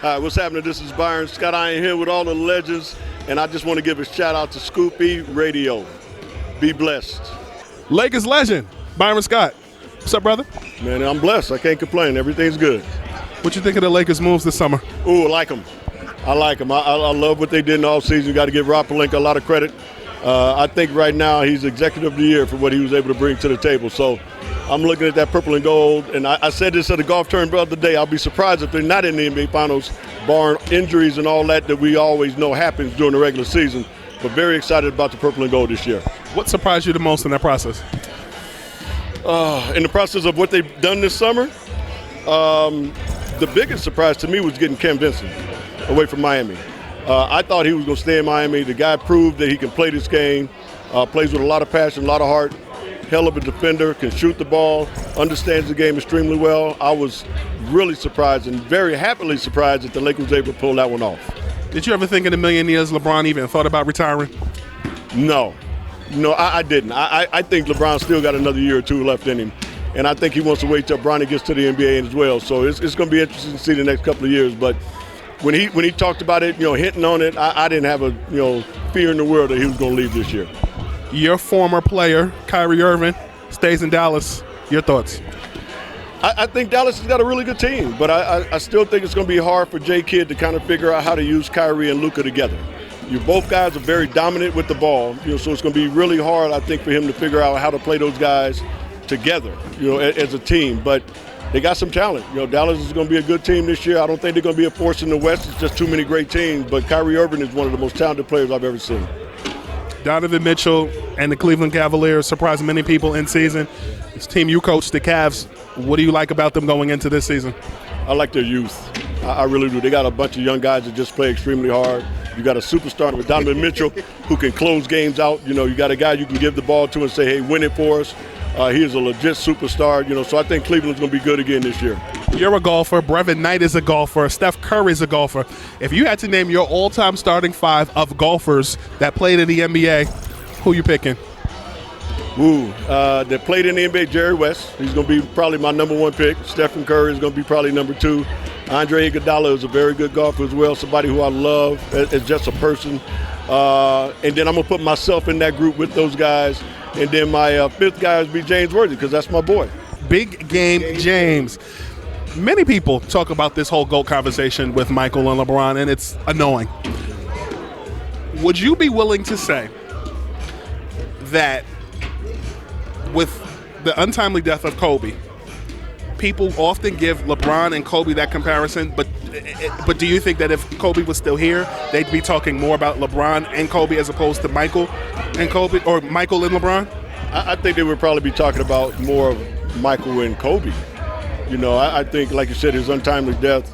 Hi, what's happening? This is Byron Scott. I am here with all the legends, and I just want to give a shout out to Scoopy Radio. Be blessed. Lakers legend, Byron Scott. What's up, brother? Man, I'm blessed. I can't complain. Everything's good. What you think of the Lakers' moves this summer? Ooh, I like them. I like them. I love what they did in the offseason. You got to give Rob Pelinka a lot of credit. I think right now he's executive of the year for what he was able to bring to the table. So I'm looking at that purple and gold, and I said this at the golf tournament the other day. I'll be surprised if they're not in the NBA Finals, barring injuries and all that we always know happens during the regular season. But very excited about the purple and gold this year. What surprised you the most in that process? In the process of what they've done this summer, the biggest surprise to me was getting Cam Vincent away from Miami. I thought he was going to stay in Miami. The guy proved that he can play this game, plays with a lot of passion, a lot of heart, hell of a defender, can shoot the ball, understands the game extremely well. I was really surprised and very happily surprised that the Lakers was able to pull that one off. Did you ever think in a million years LeBron even thought about retiring? No, I didn't. I think LeBron still got another year or two left in him, and I think he wants to wait till Bronny gets to the NBA as well. So it's going to be interesting to see the next couple of years. But when he talked about it, hinting on it, I didn't have a fear in the world that he was going to leave this year. Your former player, Kyrie Irving, stays in Dallas. Your thoughts? I think Dallas has got a really good team, but I still think it's going to be hard for J. Kidd to kind of figure out how to use Kyrie and Luka together. Both guys are very dominant with the ball, so it's going to be really hard, I think, for him to figure out how to play those guys together, as a team. But they got some talent. Dallas is going to be a good team this year. I don't think they're going to be a force in the West. It's just too many great teams. But Kyrie Irving is one of the most talented players I've ever seen. Donovan Mitchell and the Cleveland Cavaliers surprised many people in season. This team you coach, the Cavs, what do you like about them going into this season? I like their youth. I really do. They got a bunch of young guys that just play extremely hard. You got a superstar with Donovan Mitchell who can close games out. You got a guy you can give the ball to and say, hey, win it for us. He is a legit superstar, so I think Cleveland's going to be good again this year. You're a golfer. Brevin Knight is a golfer. Steph Curry is a golfer. If you had to name your all-time starting five of golfers that played in the NBA, who you picking? That played in the NBA, Jerry West. He's going to be probably my number one pick. Stephen Curry is going to be probably number two. Andre Iguodala is a very good golfer as well, somebody who I love as just a person. And then I'm going to put myself in that group with those guys. And then my fifth guy would be James Worthy because that's my boy. Big game James. Many people talk about this whole GOAT conversation with Michael and LeBron, and it's annoying. Would you be willing to say that with the untimely death of Kobe, people often give LeBron and Kobe that comparison, but do you think that if Kobe was still here, they'd be talking more about LeBron and Kobe as opposed to Michael and Kobe, or Michael and LeBron? I think they would probably be talking about more of Michael and Kobe. I think, like you said, his untimely death,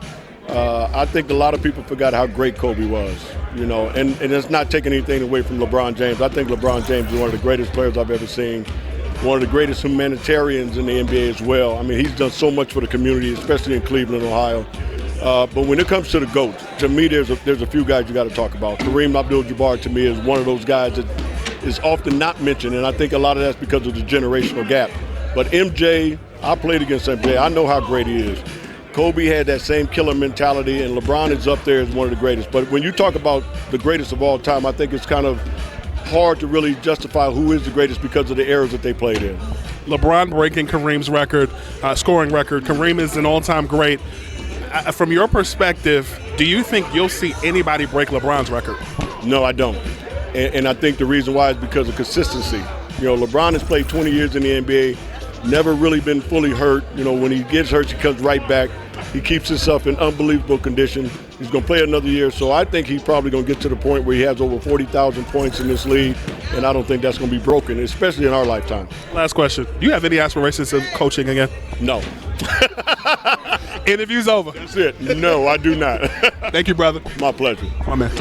I think a lot of people forgot how great Kobe was, and it's not taking anything away from LeBron James. I think LeBron James is one of the greatest players I've ever seen. One of the greatest humanitarians in the NBA as well. I mean, he's done so much for the community, especially in Cleveland, Ohio. But when it comes to the GOAT, to me, there's a few guys you got to talk about. Kareem Abdul-Jabbar, to me, is one of those guys that is often not mentioned, and I think a lot of that's because of the generational gap. But MJ, I played against MJ. I know how great he is. Kobe had that same killer mentality, and LeBron is up there as one of the greatest. But when you talk about the greatest of all time, I think it's kind of hard to really justify who is the greatest because of the eras that they played in. LeBron breaking Kareem's record, scoring record. Kareem is an all-time great. From your perspective, do you think you'll see anybody break LeBron's record? No, I don't. And I think the reason why is because of consistency. LeBron has played 20 years in the NBA, never really been fully hurt. When he gets hurt, he comes right back. He keeps himself in unbelievable condition. He's going to play another year, so I think he's probably going to get to the point where he has over 40,000 points in this league, and I don't think that's going to be broken, especially in our lifetime. Last question. Do you have any aspirations of coaching again? No. Interview's over. That's it. No, I do not. Thank you, brother. My pleasure. My man.